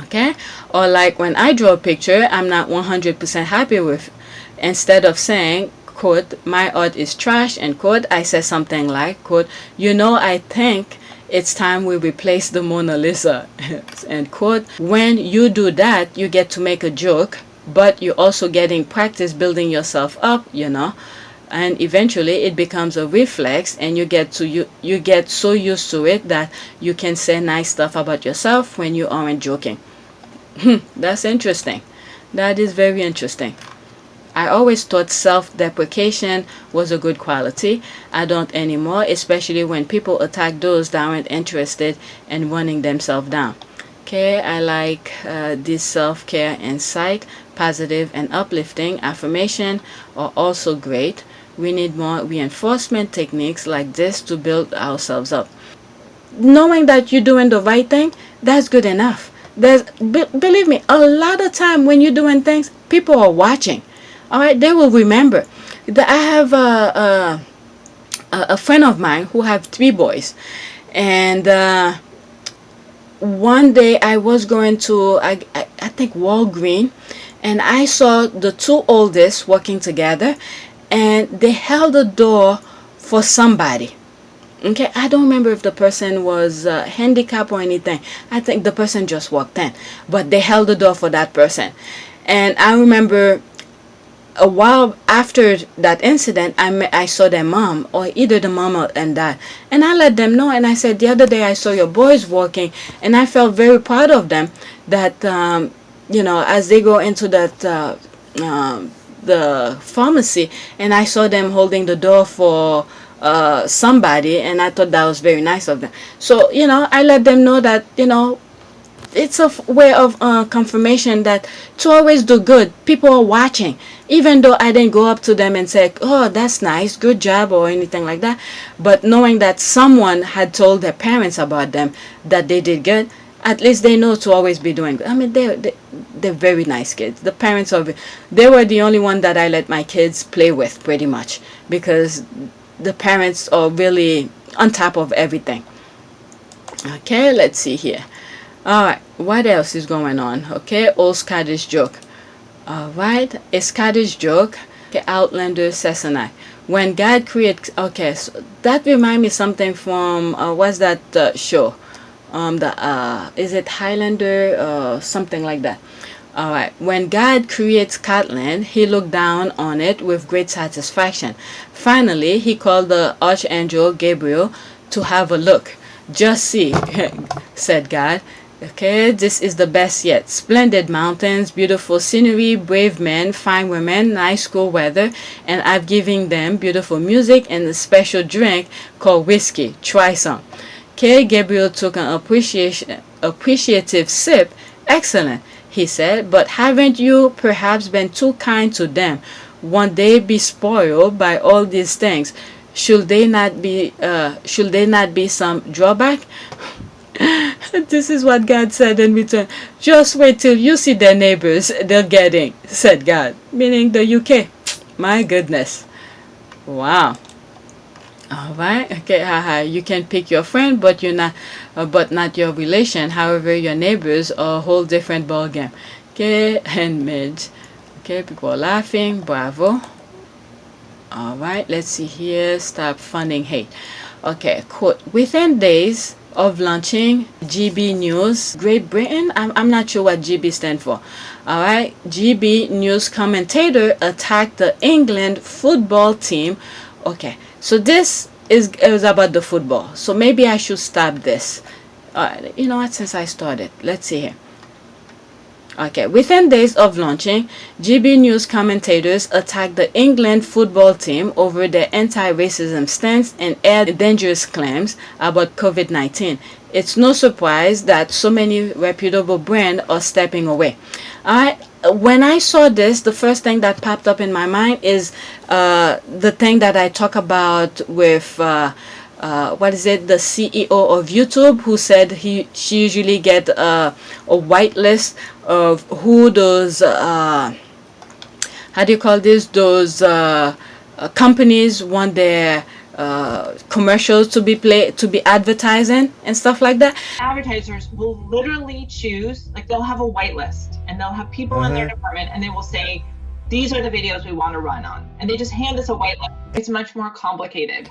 Okay, or like when I draw a picture I'm not 100% happy with, instead of saying, quote, my art is trash, end quote, I say something like, quote, you know, I think it's time we replace the Mona Lisa, end quote. When you do that, you get to make a joke, but you're also getting practice building yourself up, you know, and eventually it becomes a reflex, and you get so used to it that you can say nice stuff about yourself when you aren't joking. That's interesting. That is very interesting. I always thought self-deprecation was a good quality. I don't anymore, especially when people attack those that aren't interested in running themselves down. Okay, I like this self-care insight. Positive and uplifting affirmation are also great. We need more reinforcement techniques like this to build ourselves up. Knowing that you're doing the right thing, that's good enough. Believe me, a lot of time when you're doing things, people are watching. All right, they will remember. I have a friend of mine who have 3 boys, and one day I was going to I think Walgreens, and I saw the 2 oldest working together, and they held the door for somebody. Okay, I don't remember if the person was handicapped or anything. I think the person just walked in, but they held the door for that person. And I remember a while after that incident, I saw their mom, or either the mom and dad, and I let them know, and I said, the other day I saw your boys walking, and I felt very proud of them that as they go into that the pharmacy, and I saw them holding the door for somebody, and I thought that was very nice of them. So I let them know that it's a way of confirmation that to always do good. People are watching, even though I didn't go up to them and say, oh, that's nice, good job, or anything like that. But knowing that someone had told their parents about them that they did good, at least they know to always be doing good. I mean, they're very nice kids. The parents they were the only one that I let my kids play with, pretty much, because the parents are really on top of everything. Okay, let's see here. Alright, what else is going on? Okay, old Scottish joke. Alright, a Scottish joke. Okay, Outlander Cessna. When God created, okay, so that reminds me something from what's that show? Is it Highlander? Something like that. Alright, when God created Scotland, he looked down on it with great satisfaction. Finally, he called the Archangel Gabriel to have a look. Just see, said God. Okay, this is the best yet. Splendid mountains, beautiful scenery, brave men, fine women, nice cool weather, and I've given them beautiful music and a special drink called whiskey. Try some. Okay, Gabriel took an appreciative sip. Excellent, he said, but haven't you perhaps been too kind to them? Won't they be spoiled by all these things? Should they not be some drawback? This is what God said in return. Just wait till you see their neighbors they're getting, said God, meaning the UK. My goodness. Wow. Alright, okay, haha. You can pick your friend, but not your relation. However, your neighbors are a whole different ballgame. Okay, and mid. Okay, people are laughing. Bravo. Alright, let's see here. Stop funding hate. Okay, quote. Within days of launching GB News, Great Britain, I'm not sure what GB stands for. Alright, GB News commentator attacked the England football team. Okay, so this is about the football. So maybe I should stop this. You know what, since I started, let's see here. Okay, within days of launching, GB News commentators attacked the England football team over their anti-racism stance and aired dangerous claims about COVID-19. It's no surprise that so many reputable brands are stepping away. When I saw this, the first thing that popped up in my mind is the thing that I talk about with the CEO of YouTube, who said she usually get a white list of who those how do you call this, those companies want their commercials to be advertising and stuff like that. Advertisers will literally choose, like, they'll have a whitelist and they'll have people in their department and they will say, these are the videos we want to run on, and they just hand us a whitelist. It's much more complicated.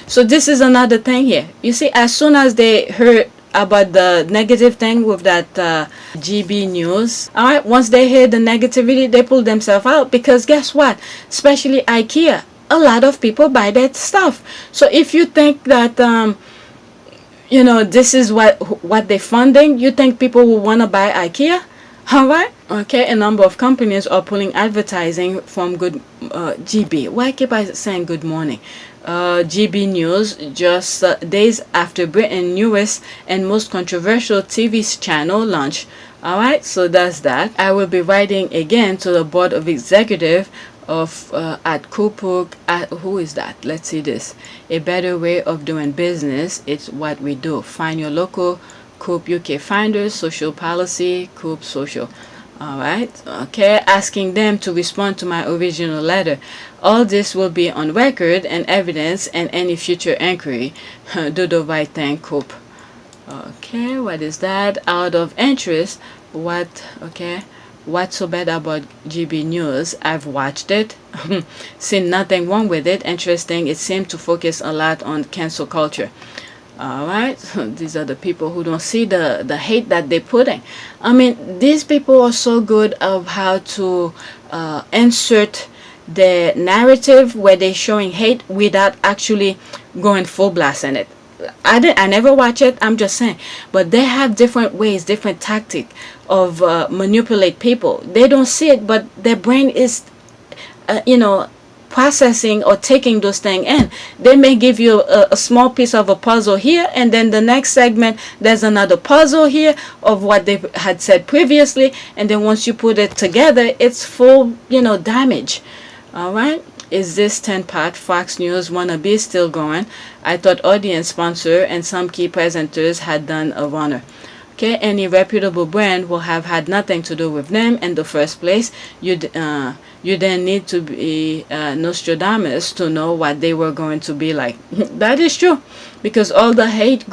So this is another thing here. You see, as soon as they heard about the negative thing with that GB News, all right, once they hear the negativity, they pull themselves out, because guess what? Especially IKEA, a lot of people buy that stuff. So if you think that this is what they're funding, you think people will want to buy IKEA? Alright? Okay, a number of companies are pulling advertising from GB. Why keep I saying good morning? GB News, just days after Britain's newest and most controversial TV channel launch. Alright, so that's that. I will be writing again to the board of executive of at Coopuk. Who is that? Let's see this. A better way of doing business. It's what we do. Find your local Coop UK finders, social policy, Coop social. Alright, okay, asking them to respond to my original letter. All this will be on record and evidence and any future inquiry. Do the right thing, Coop. Okay, what is that? Out of interest, what's so bad about GB News? I've watched it, seen nothing wrong with it. Interesting, it seemed to focus a lot on cancel culture. Alright, these are the people who don't see the hate that they're putting. I mean, these people are so good of how to insert the narrative where they're showing hate without actually going full blast in it. I never watch it, I'm just saying, but they have different ways, different tactic of manipulate people. They don't see it, but their brain is processing or taking those things in. They may give you a small piece of a puzzle here, and then the next segment there's another puzzle here of what they had said previously, and then once you put it together, it's full damage. Alright, is this 10-part Fox News wannabe still going? I thought audience sponsor and some key presenters had done a runner. Okay, any reputable brand will have had nothing to do with them in the first place. You then need to be Nostradamus to know what they were going to be like. That is true, because all the hate,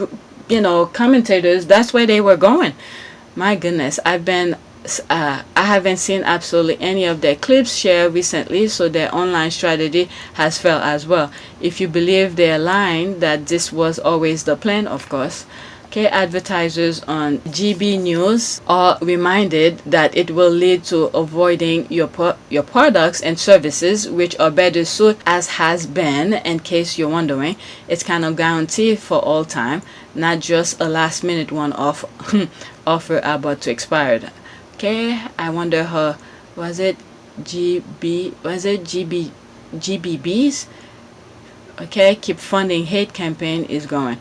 commentators, that's where they were going. My goodness, I haven't seen absolutely any of their clips shared recently, so their online strategy has failed as well. If you believe they're lying, that this was always the plan, of course. Okay, advertisers on GB News are reminded that it will lead to avoiding your products and services, which are better suited, as has been, in case you're wondering. It's kind of guaranteed for all time, not just a last minute one-off offer about to expire. Okay, I wonder was it GBBs? Okay, keep funding hate campaign is going.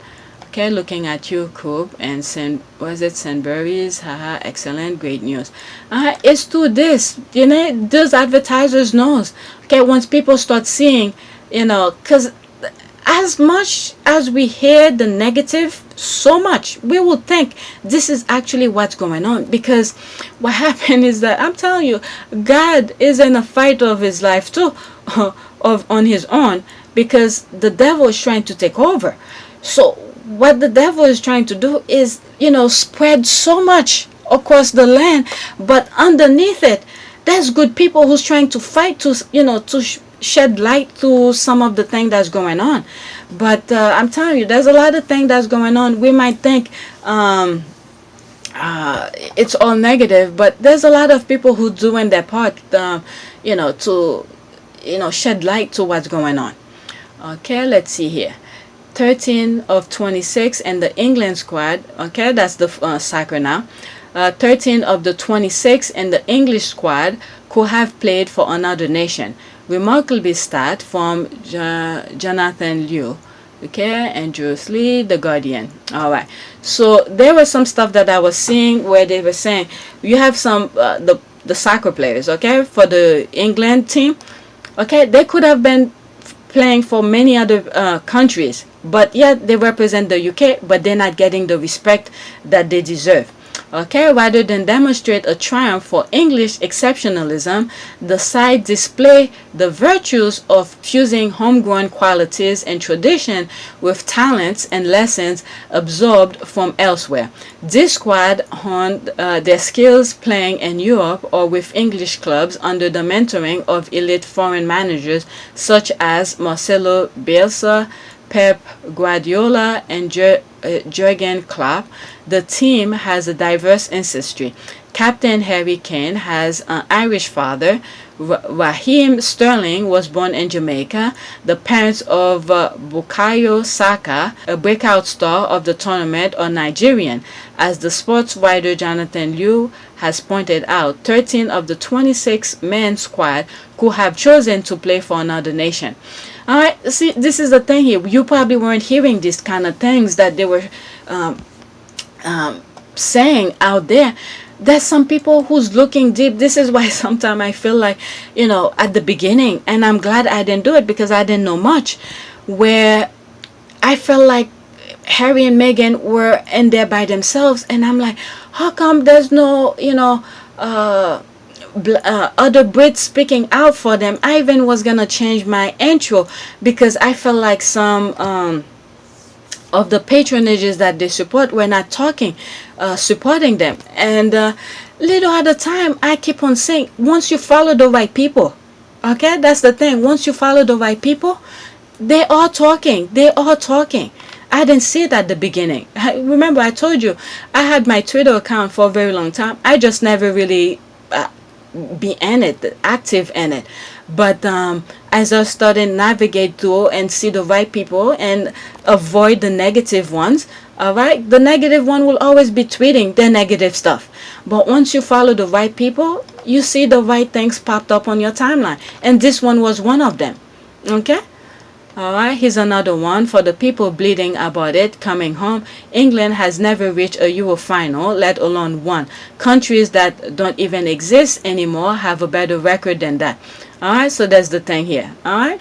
Okay, looking at you, Coop, and Sainsbury's? Haha, excellent, great news. It's to this, those advertisers knows. Okay, once people start seeing, because as much as we hear the negative, so much we will think this is actually what's going on, because what happened is that, I'm telling you, God is in a fight of his life too, on his own, because the devil is trying to take over. So what the devil is trying to do is, spread so much across the land, but underneath it, there's good people who's trying to fight to shed light to some of the thing that's going on. But I'm telling you, there's a lot of thing that's going on. We might think it's all negative, but there's a lot of people who doing their part, to shed light to what's going on. Okay, let's see here. 13 of 26 in the England squad. Okay, that's the soccer now. 13 of the 26 in the English squad could have played for another nation. Remarkably stat from Jonathan Liu. Okay, and Jules Lee, The Guardian. Alright, so there was some stuff that I was seeing where they were saying you have some the soccer players, okay, for the England team. Okay, they could have been playing for many other countries, but yet they represent the UK, but they're not getting the respect that they deserve. Okay, rather than demonstrate a triumph for English exceptionalism, the side display the virtues of fusing homegrown qualities and tradition with talents and lessons absorbed from elsewhere. This squad honed their skills playing in Europe or with English clubs under the mentoring of elite foreign managers such as Marcelo Bielsa, Pep Guardiola, and Jurgen Klopp. The team has a diverse ancestry. Captain Harry Kane has an Irish father. Raheem Sterling was born in Jamaica. The parents of Bukayo Saka, a breakout star of the tournament, are Nigerian. As the sports writer Jonathan Liu has pointed out, 13 of the 26-man squad could have chosen to play for another nation. All right, see, this is the thing here. You probably weren't hearing these kind of things that they were saying out there. There's some people who's looking deep. This is why sometimes I feel like, at the beginning, and I'm glad I didn't do it because I didn't know much, where I felt like Harry and Meghan were in there by themselves, and I'm like, how come there's no, other Brits speaking out for them? I even was gonna change my intro because I felt like some of the patronages that they support were not supporting them. And little at a time, I keep on saying, once you follow the right people, okay, that's the thing. Once you follow the right people, they are talking. I didn't see it at the beginning. Remember, I told you I had my Twitter account for a very long time. I just never really be in it, active in it. But as I started navigate through and see the right people and avoid the negative ones, all right, the negative one will always be tweeting their negative stuff. But once you follow the right people, you see the right things popped up on your timeline. And this one was one of them. Okay? All right, here's another one for the people bleeding about it coming home. England has never reached a Euro final, let alone one. Countries that don't even exist anymore have a better record than that. All right, so that's the thing here. All right.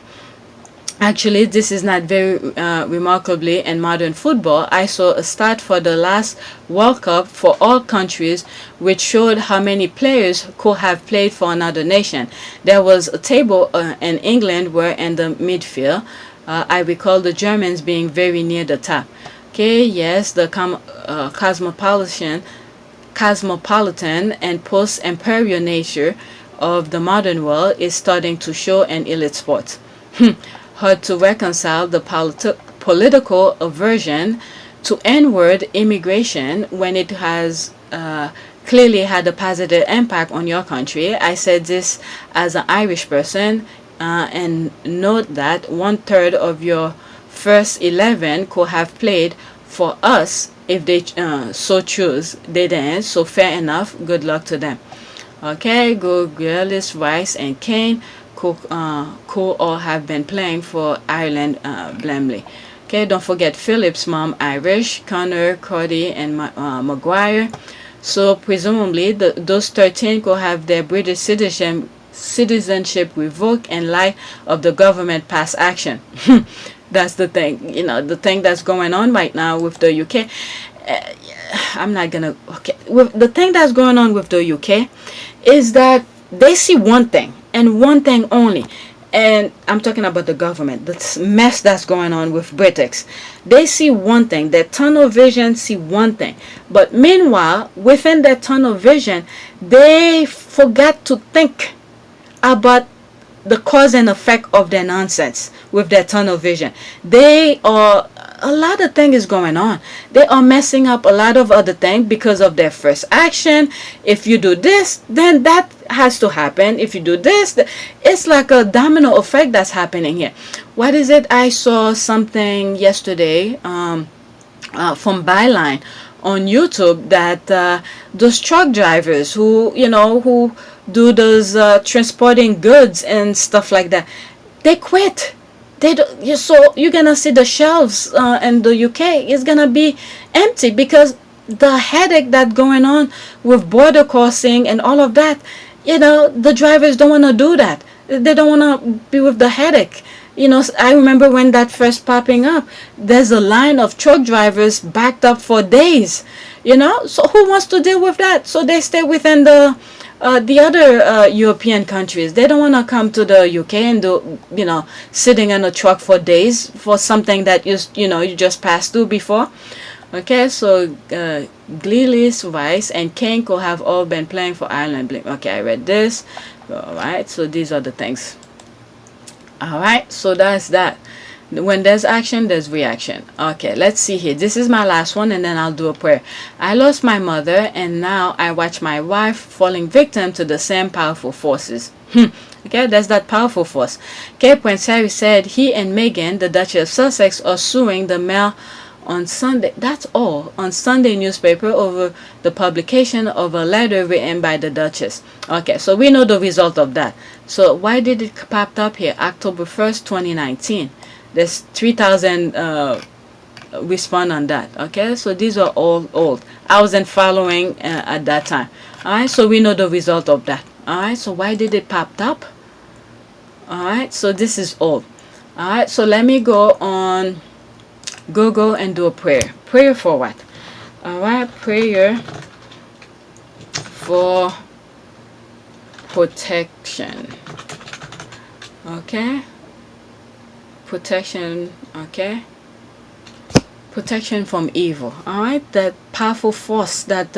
Actually, this is not very remarkably in modern football. I saw a stat for the last World Cup for all countries, which showed how many players could have played for another nation. There was a table in England where in the midfield, I recall the Germans being very near the top. Okay, yes, the cosmopolitan and post-imperial nature of the modern world is starting to show in elite sports. Hard to reconcile the political aversion to N-word immigration when it has clearly had a positive impact on your country. I said this as an Irish person, and note that 1/3 of your first 11 could have played for us if they so choose. They didn't, so fair enough. Good luck to them. Okay, go Grealish, Rice, and Kane could all have been playing for Ireland blamely. Okay, don't forget Philip's mom Irish, Connor, Cody, and Maguire. So presumably those 13 could have their British citizenship revoked in light of the government past action. That's the thing, the thing that's going on right now with the UK. The thing that's going on with the UK is that they see one thing and one thing only. And I'm talking about the government, the mess that's going on with British. They see one thing, their tunnel vision see one thing. But meanwhile, within their tunnel vision, they forgot to think about the cause and effect of their nonsense with their tunnel vision. A lot of things is going on. They are messing up a lot of other things because of their first action. If you do this, then that has to happen. If you do this, it's like a domino effect that's happening here. What is it? I saw something yesterday from Byline on YouTube that those truck drivers who do those transporting goods and stuff like that, they quit. So you're gonna see the shelves in the UK is gonna be empty because the headache that's going on with border crossing and all of that, the drivers don't want to do that. They don't want to be with the headache. I remember when that first popping up, there's a line of truck drivers backed up for days. So who wants to deal with that? So they stay within the other European countries. They don't want to come to the UK and do, sitting in a truck for days for something that you just passed through before. Okay, so Grealish, Rice, and Kane could have all been playing for Ireland. Okay, I read this. All right, so these are the things. All right, so that's that. When there's action, there's reaction. Okay, let's see here. This is my last one, and then I'll do a prayer. I lost my mother, and now I watch my wife falling victim to the same powerful forces. Okay, that's that powerful force. Okay, Prince Harry said he and Meghan, the Duchess of Sussex, are suing the Mail on Sunday. That's all. On Sunday newspaper over the publication of a letter written by the Duchess. Okay, so we know the result of that. So why did it pop up here? October 1st, 2019. There's 3,000 respond on that. Okay, so these are all old. I wasn't following at that time. Alright, so we know the result of that. Alright, so why did it pop up? Alright, so this is old. Alright, so let me go on Google and do a prayer. Prayer for what? Alright, prayer for protection. Okay, protection. Okay, protection from evil. All right, that powerful force that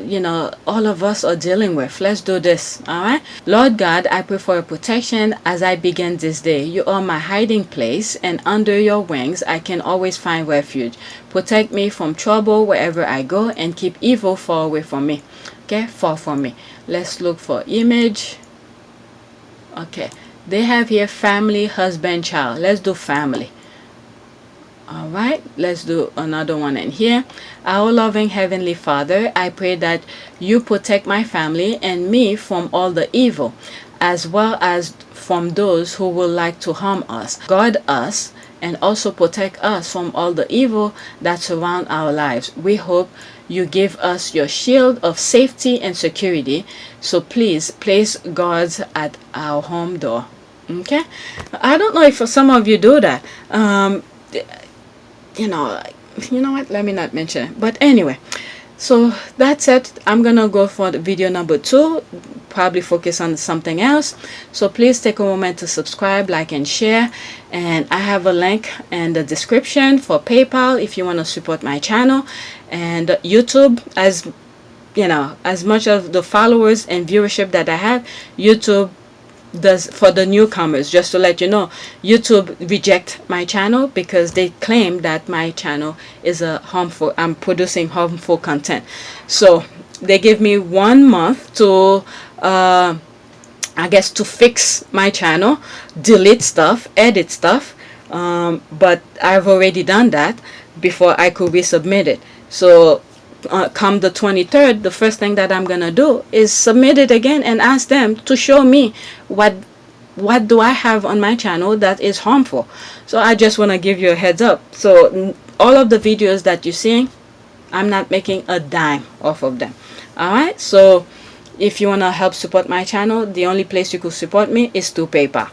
you know, all of us are dealing with. Let's do this. All right, Lord God, I pray for your protection as I begin this day. You are my hiding place, and under your wings I can always find refuge. Protect me from trouble wherever I go, and keep evil far away from me. Okay, far from me. Let's look for image. Okay, they have here family, husband, child. Let's do family. All right, let's do another one in here. Our loving Heavenly Father, I pray that you protect my family and me from all the evil, as well as from those who would like to harm us. Guard us and also protect us from all the evil that surround our lives. We hope you give us your shield of safety and security. So please place guards at our home door. Okay, I don't know if some of you do that. You know what, let me not mention it. But anyway, so that's it. I'm gonna go for the video number 2, probably focus on something else. So please take a moment to subscribe, like, and share. And I have a link in the description for PayPal if you want to support my channel, and YouTube. As you know, as much of the followers and viewership that I have, YouTube does for the newcomers. Just to let you know, YouTube reject my channel because they claim that my channel is a harmful, I'm producing harmful content. So they give me 1 month to I guess to fix my channel, delete stuff, edit stuff, but I've already done that before I could resubmit it. So come the 23rd, the first thing that I'm gonna do is submit it again and ask them to show me what do I have on my channel that is harmful. So I just want to give you a heads up. So all of the videos that you're seeing, I'm not making a dime off of them. Alright, so if you want to help support my channel, the only place you could support me is through PayPal.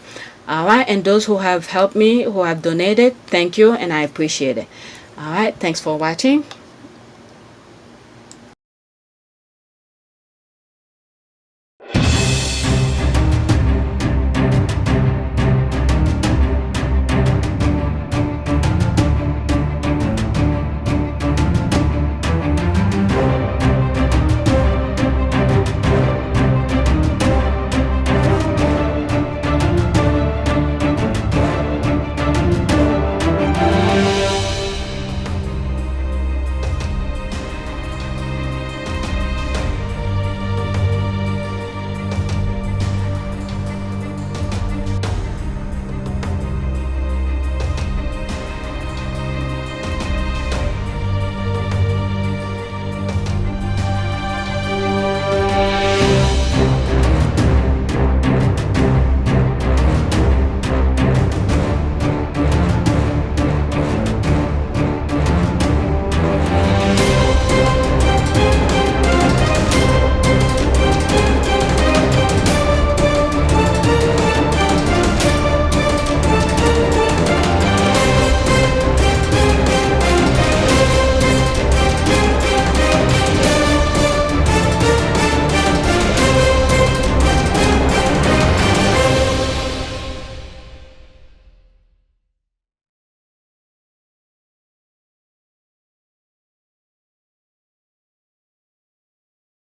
Alright, and those who have helped me, who have donated, thank you and I appreciate it. Alright, thanks for watching.